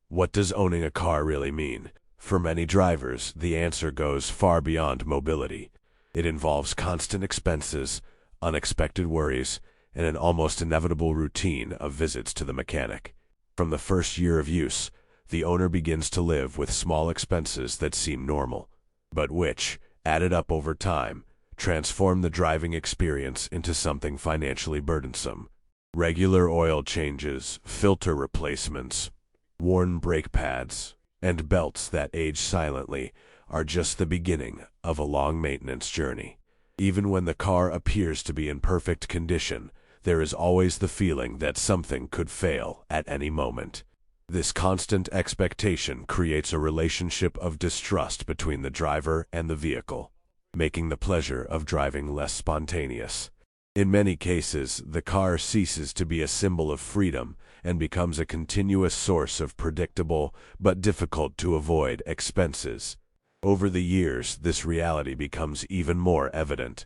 What does owning a car really mean? For many drivers, the answer goes far beyond mobility. It involves constant expenses, unexpected worries, and an almost inevitable routine of visits to the mechanic. From the first year of use, the owner begins to live with small expenses that seem normal, but which, added up over time, transform the driving experience into something financially burdensome. Regular oil changes, filter replacements, worn brake pads, and belts that age silently are just the beginning of a long maintenance journey. Even when the car appears to be in perfect condition, there is always the feeling that something could fail at any moment. This constant expectation creates a relationship of distrust between the driver and the vehicle, making the pleasure of driving less spontaneous. In many cases, the car ceases to be a symbol of freedom and becomes a continuous source of predictable but difficult to avoid expenses. Over the years, this reality becomes even more evident.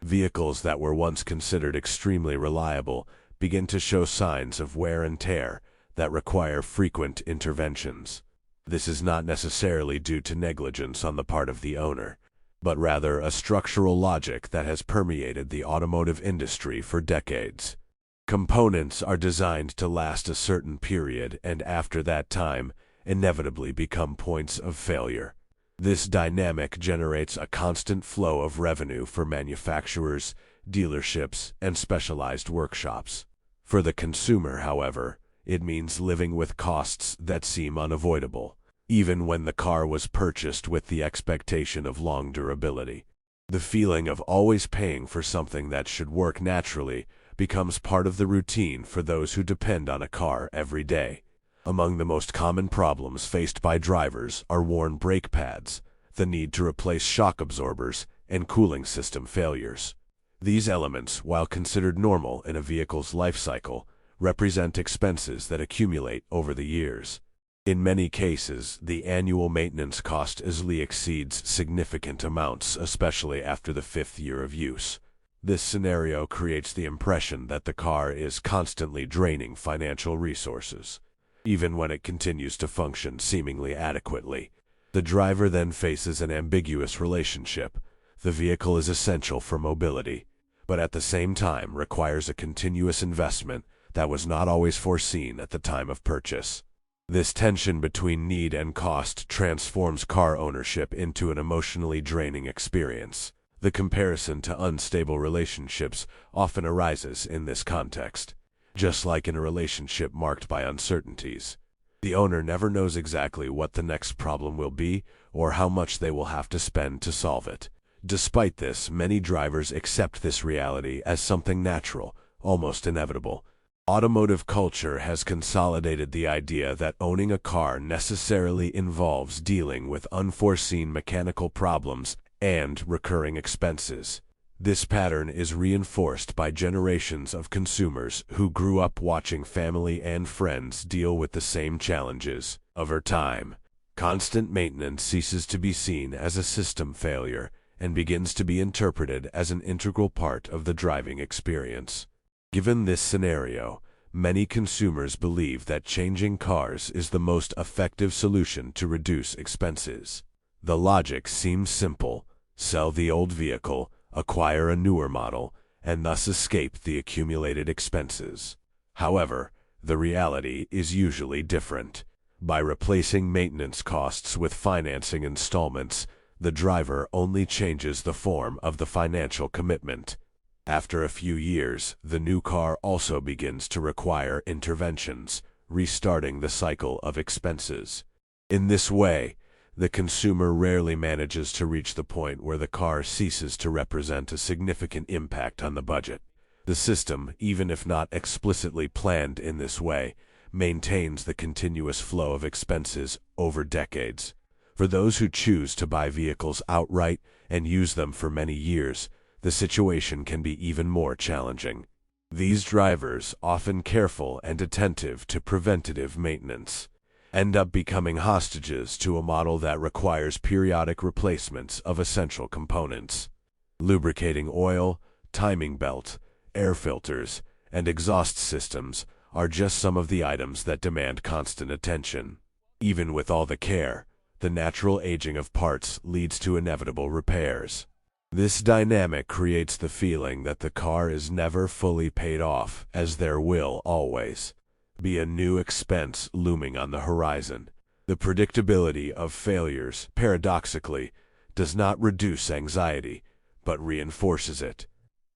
Vehicles that were once considered extremely reliable begin to show signs of wear and tear that require frequent interventions. This is not necessarily due to negligence on the part of the owner, but rather a structural logic that has permeated the automotive industry for decades. Components are designed to last a certain period and after that time inevitably become points of failure. This dynamic generates a constant flow of revenue for manufacturers, dealerships, and specialized workshops. For the consumer, however, it means living with costs that seem unavoidable, even when the car was purchased with the expectation of long durability. The feeling of always paying for something that should work naturally becomes part of the routine for those who depend on a car every day. Among the most common problems faced by drivers are worn brake pads, the need to replace shock absorbers, and cooling system failures. These elements, while considered normal in a vehicle's life cycle, represent expenses that accumulate over the years. In many cases, the annual maintenance cost easily exceeds significant amounts, especially after the 5th year of use. This scenario creates the impression that the car is constantly draining financial resources. Even when it continues to function seemingly adequately, the driver then faces an ambiguous relationship. The vehicle is essential for mobility, but at the same time requires a continuous investment that was not always foreseen at the time of purchase. This tension between need and cost transforms car ownership into an emotionally draining experience. The comparison to unstable relationships often arises in this context. Just like in a relationship marked by uncertainties, the owner never knows exactly what the next problem will be or how much they will have to spend to solve it. Despite this, many drivers accept this reality as something natural, almost inevitable. Automotive culture has consolidated the idea that owning a car necessarily involves dealing with unforeseen mechanical problems and recurring expenses. This pattern is reinforced by generations of consumers who grew up watching family and friends deal with the same challenges. Over time, constant maintenance ceases to be seen as a system failure and begins to be interpreted as an integral part of the driving experience. Given this scenario, many consumers believe that changing cars is the most effective solution to reduce expenses. The logic seems simple: sell the old vehicle, acquire a newer model, and thus escape the accumulated expenses. However, the reality is usually different. By replacing maintenance costs with financing installments, the driver only changes the form of the financial commitment. After a few years, the new car also begins to require interventions, restarting the cycle of expenses. In this way, the consumer rarely manages to reach the point where the car ceases to represent a significant impact on the budget. The system, even if not explicitly planned in this way, maintains the continuous flow of expenses over decades. For those who choose to buy vehicles outright and use them for many years, the situation can be even more challenging. These drivers, often careful and attentive to preventative maintenance, end up becoming hostages to a model that requires periodic replacements of essential components. Lubricating oil, timing belt, air filters, and exhaust systems are just some of the items that demand constant attention. Even with all the care, the natural aging of parts leads to inevitable repairs. This dynamic creates the feeling that the car is never fully paid off, as there will always be a new expense looming on the horizon. The predictability of failures, paradoxically, does not reduce anxiety, but reinforces it.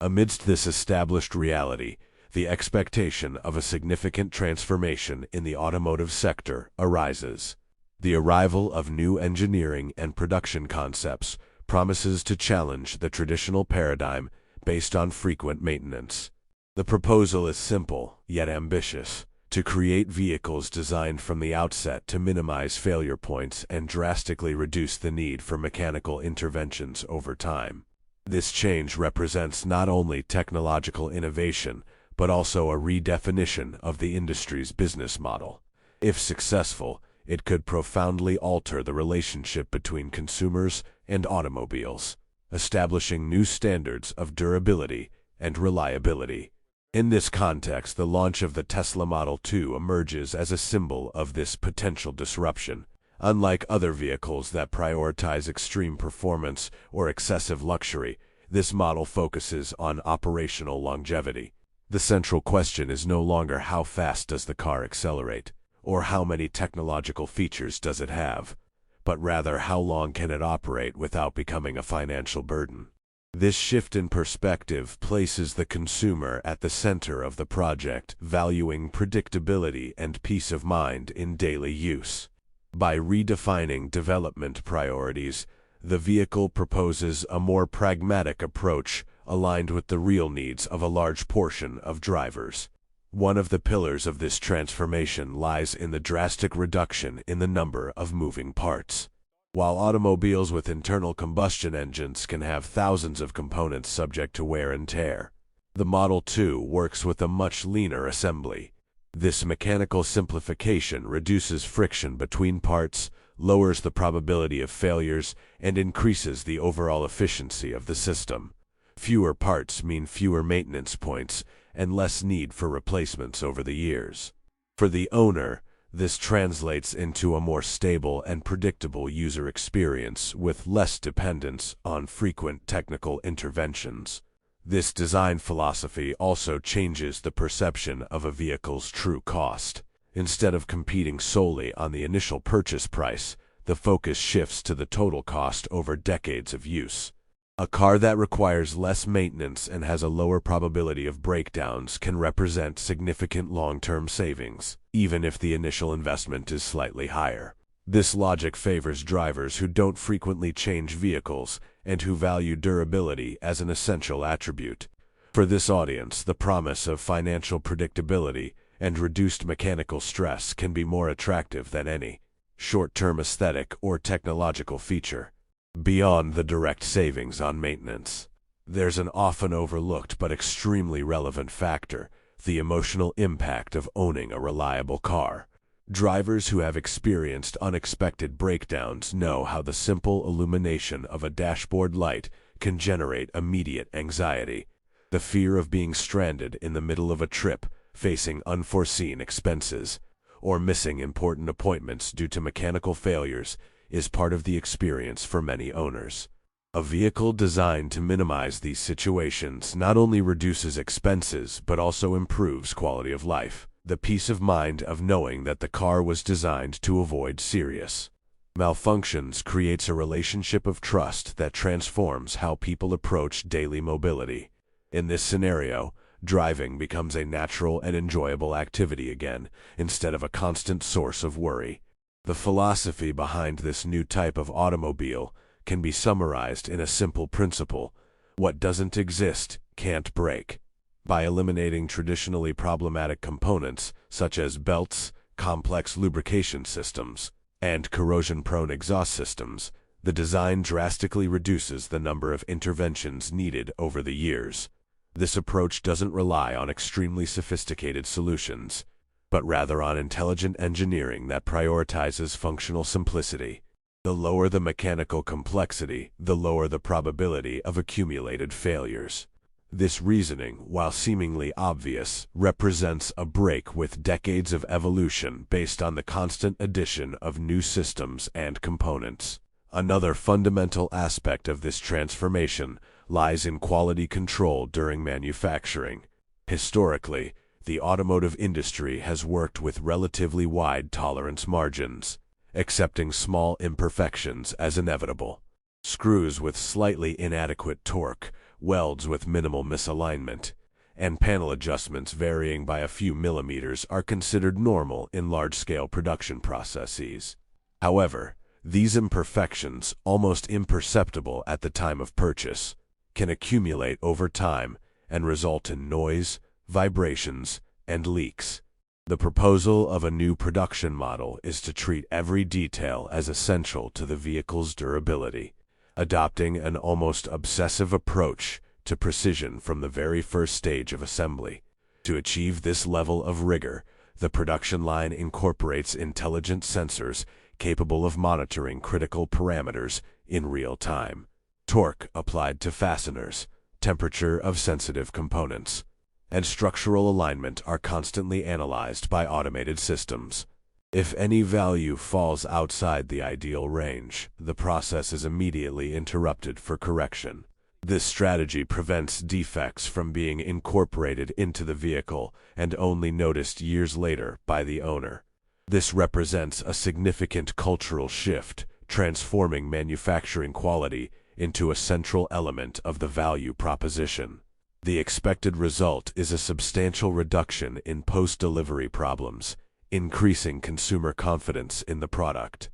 Amidst this established reality, the expectation of a significant transformation in the automotive sector arises. The arrival of new engineering and production concepts promises to challenge the traditional paradigm based on frequent maintenance. The proposal is simple, yet ambitious: to create vehicles designed from the outset to minimize failure points and drastically reduce the need for mechanical interventions over time. This change represents not only technological innovation, but also a redefinition of the industry's business model. If successful, it could profoundly alter the relationship between consumers and automobiles, establishing new standards of durability and reliability. In this context, the launch of the Tesla Model 2 emerges as a symbol of this potential disruption. Unlike other vehicles that prioritize extreme performance or excessive luxury, this model focuses on operational longevity. The central question is no longer how fast does the car accelerate, or how many technological features does it have, but rather how long can it operate without becoming a financial burden. This shift in perspective places the consumer at the center of the project, valuing predictability and peace of mind in daily use. By redefining development priorities, the vehicle proposes a more pragmatic approach aligned with the real needs of a large portion of drivers. One of the pillars of this transformation lies in the drastic reduction in the number of moving parts. While automobiles with internal combustion engines can have thousands of components subject to wear and tear, the Model 2 works with a much leaner assembly. This mechanical simplification reduces friction between parts, lowers the probability of failures, and increases the overall efficiency of the system. Fewer parts mean fewer maintenance points and less need for replacements over the years. For the owner, this translates into a more stable and predictable user experience with less dependence on frequent technical interventions. This design philosophy also changes the perception of a vehicle's true cost. Instead of competing solely on the initial purchase price, the focus shifts to the total cost over decades of use. A car that requires less maintenance and has a lower probability of breakdowns can represent significant long-term savings, even if the initial investment is slightly higher. This logic favors drivers who don't frequently change vehicles and who value durability as an essential attribute. For this audience, the promise of financial predictability and reduced mechanical stress can be more attractive than any short-term aesthetic or technological feature. Beyond the direct savings on maintenance, there's an often overlooked but extremely relevant factor: the emotional impact of owning a reliable car. Drivers who have experienced unexpected breakdowns know how the simple illumination of a dashboard light can generate immediate anxiety. The fear of being stranded in the middle of a trip, facing unforeseen expenses, or missing important appointments due to mechanical failures is part of the experience for many owners. A vehicle designed to minimize these situations not only reduces expenses but also improves quality of life. The peace of mind of knowing that the car was designed to avoid serious malfunctions creates a relationship of trust that transforms how people approach daily mobility. In this scenario, driving becomes a natural and enjoyable activity again, instead of a constant source of worry. The philosophy behind this new type of automobile can be summarized in a simple principle: what doesn't exist can't break. By eliminating traditionally problematic components, such as belts, complex lubrication systems, and corrosion-prone exhaust systems, the design drastically reduces the number of interventions needed over the years. This approach doesn't rely on extremely sophisticated solutions, but rather on intelligent engineering that prioritizes functional simplicity. The lower the mechanical complexity, the lower the probability of accumulated failures. This reasoning, while seemingly obvious, represents a break with decades of evolution based on the constant addition of new systems and components. Another fundamental aspect of this transformation lies in quality control during manufacturing. Historically, the automotive industry has worked with relatively wide tolerance margins, accepting small imperfections as inevitable. Screws with slightly inadequate torque, welds with minimal misalignment, and panel adjustments varying by a few millimeters are considered normal in large-scale production processes. However, these imperfections, almost imperceptible at the time of purchase, can accumulate over time and result in noise, vibrations, and leaks. The proposal of a new production model is to treat every detail as essential to the vehicle's durability, adopting an almost obsessive approach to precision from the very first stage of assembly. To achieve this level of rigor, the production line incorporates intelligent sensors capable of monitoring critical parameters in real time. Torque applied to fasteners, temperature of sensitive components, and structural alignment are constantly analyzed by automated systems. If any value falls outside the ideal range, the process is immediately interrupted for correction. This strategy prevents defects from being incorporated into the vehicle and only noticed years later by the owner. This represents a significant cultural shift, transforming manufacturing quality into a central element of the value proposition. The expected result is a substantial reduction in post-delivery problems, increasing consumer confidence in the product.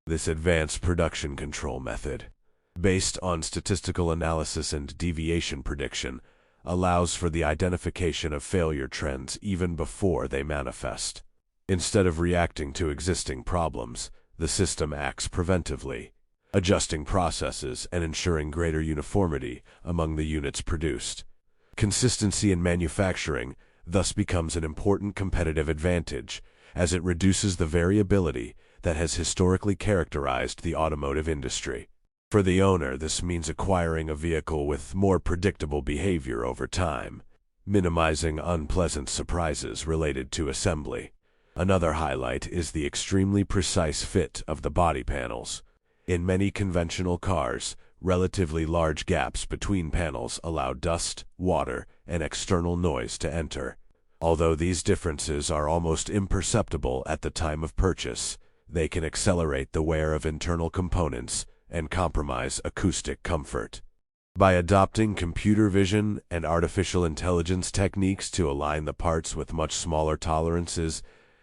This advanced production control method, based on statistical analysis and deviation prediction, allows for the identification of failure trends even before they manifest. Instead of reacting to existing problems, the system acts preventively, adjusting processes and ensuring greater uniformity among the units produced. Consistency in manufacturing thus becomes an important competitive advantage, as it reduces the variability that has historically characterized the automotive industry. For the owner, this means acquiring a vehicle with more predictable behavior over time, minimizing unpleasant surprises related to assembly. Another highlight is the extremely precise fit of the body panels. In many conventional cars, relatively large gaps between panels allow dust, water, and external noise to enter. Although these differences are almost imperceptible at the time of purchase, they can accelerate the wear of internal components and compromise acoustic comfort. By adopting computer vision and artificial intelligence techniques to align the parts with much smaller tolerances,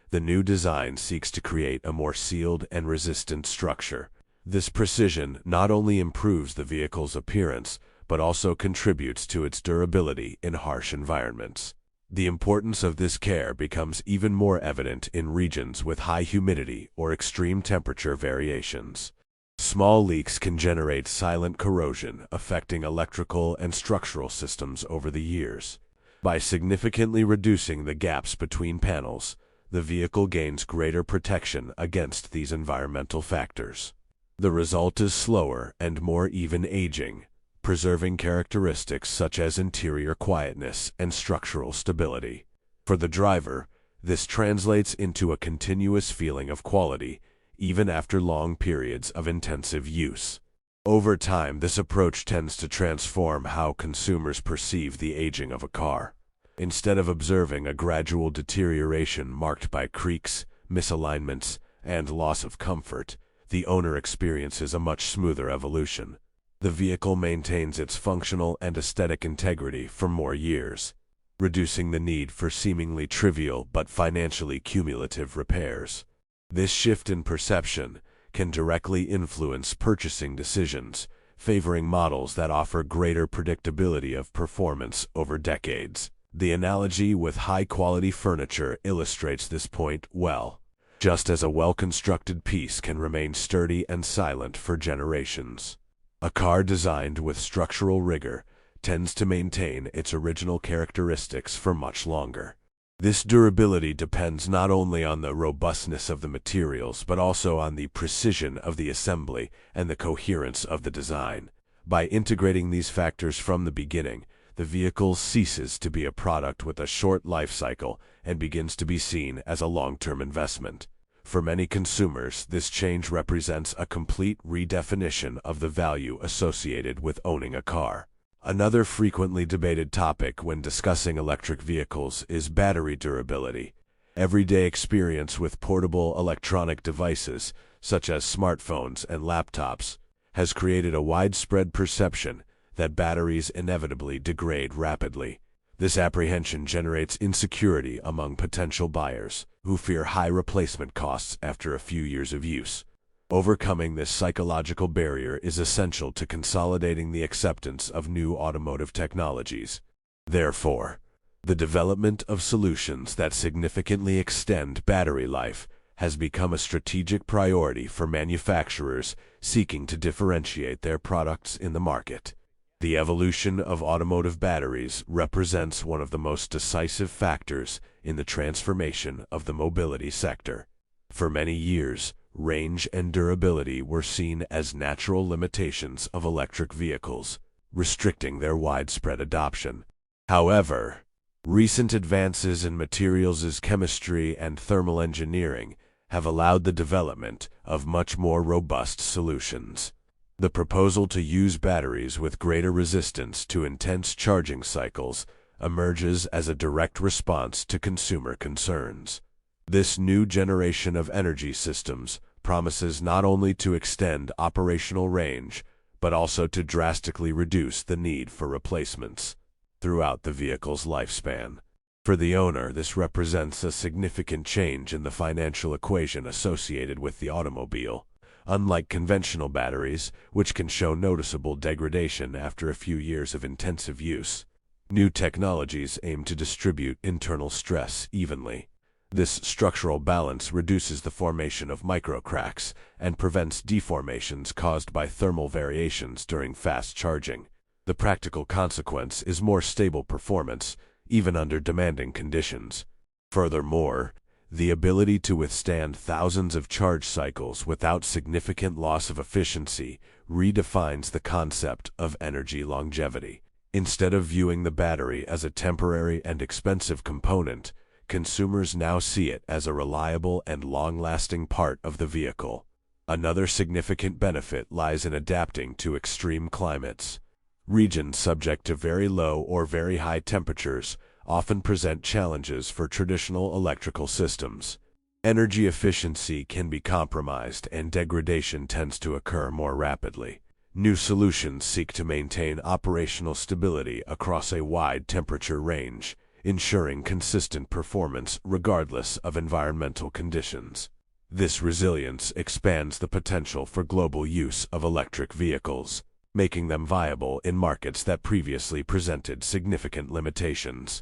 the new design seeks to create a more sealed and resistant structure. This precision not only improves the vehicle's appearance, but also contributes to its durability in harsh environments. The importance of this care becomes even more evident in regions with high humidity or extreme temperature variations. Small leaks can generate silent corrosion, affecting electrical and structural systems over the years. By significantly reducing the gaps between panels, the vehicle gains greater protection against these environmental factors. The result is slower and more even aging, preserving characteristics such as interior quietness and structural stability. For the driver, this translates into a continuous feeling of quality, even after long periods of intensive use. Over time, this approach tends to transform how consumers perceive the aging of a car. Instead of observing a gradual deterioration marked by creaks, misalignments, and loss of comfort, the owner experiences a much smoother evolution. The vehicle maintains its functional and aesthetic integrity for more years, reducing the need for seemingly trivial but financially cumulative repairs. This shift in perception can directly influence purchasing decisions, favoring models that offer greater predictability of performance over decades. The analogy with high-quality furniture illustrates this point well. Just as a well-constructed piece can remain sturdy and silent for generations, a car designed with structural rigor tends to maintain its original characteristics for much longer. This durability depends not only on the robustness of the materials, but also on the precision of the assembly and the coherence of the design. By integrating these factors from the beginning, the vehicle ceases to be a product with a short life cycle and begins to be seen as a long-term investment. For many consumers, this change represents a complete redefinition of the value associated with owning a car. Another frequently debated topic when discussing electric vehicles is battery durability. Everyday experience with portable electronic devices, such as smartphones and laptops, has created a widespread perception that batteries inevitably degrade rapidly. This apprehension generates insecurity among potential buyers, who fear high replacement costs after a few years of use. Overcoming this psychological barrier is essential to consolidating the acceptance of new automotive technologies. Therefore, the development of solutions that significantly extend battery life has become a strategic priority for manufacturers seeking to differentiate their products in the market. The evolution of automotive batteries represents one of the most decisive factors in the transformation of the mobility sector. For many years, range and durability were seen as natural limitations of electric vehicles, restricting their widespread adoption. However, recent advances in materials chemistry and thermal engineering have allowed the development of much more robust solutions. The proposal to use batteries with greater resistance to intense charging cycles emerges as a direct response to consumer concerns. This new generation of energy systems promises not only to extend operational range, but also to drastically reduce the need for replacements throughout the vehicle's lifespan. For the owner, this represents a significant change in the financial equation associated with the automobile. Unlike conventional batteries, which can show noticeable degradation after a few years of intensive use, new technologies aim to distribute internal stress evenly. This structural balance reduces the formation of microcracks and prevents deformations caused by thermal variations during fast charging. The practical consequence is more stable performance, even under demanding conditions. Furthermore, the ability to withstand thousands of charge cycles without significant loss of efficiency redefines the concept of energy longevity. Instead of viewing the battery as a temporary and expensive component, consumers now see it as a reliable and long-lasting part of the vehicle. Another significant benefit lies in adapting to extreme climates. Regions subject to very low or very high temperatures often present challenges for traditional electrical systems. Energy efficiency can be compromised and degradation tends to occur more rapidly. New solutions seek to maintain operational stability across a wide temperature range, ensuring consistent performance regardless of environmental conditions. This resilience expands the potential for global use of electric vehicles, making them viable in markets that previously presented significant limitations.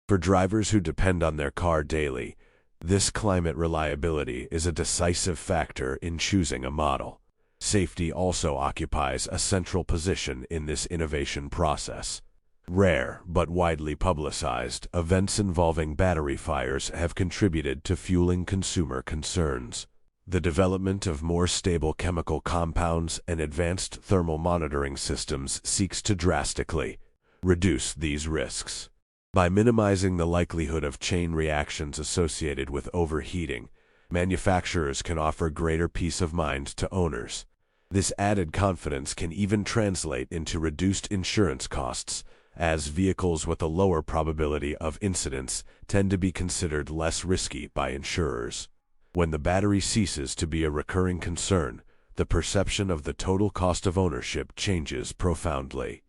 For drivers who depend on their car daily, this climate reliability is a decisive factor in choosing a model. Safety also occupies a central position in this innovation process. Rare but widely publicized events involving battery fires have contributed to fueling consumer concerns. The development of more stable chemical compounds and advanced thermal monitoring systems seeks to drastically reduce these risks. By minimizing the likelihood of chain reactions associated with overheating, manufacturers can offer greater peace of mind to owners. This added confidence can even translate into reduced insurance costs, as vehicles with a lower probability of incidents tend to be considered less risky by insurers. When the battery ceases to be a recurring concern, the perception of the total cost of ownership changes profoundly.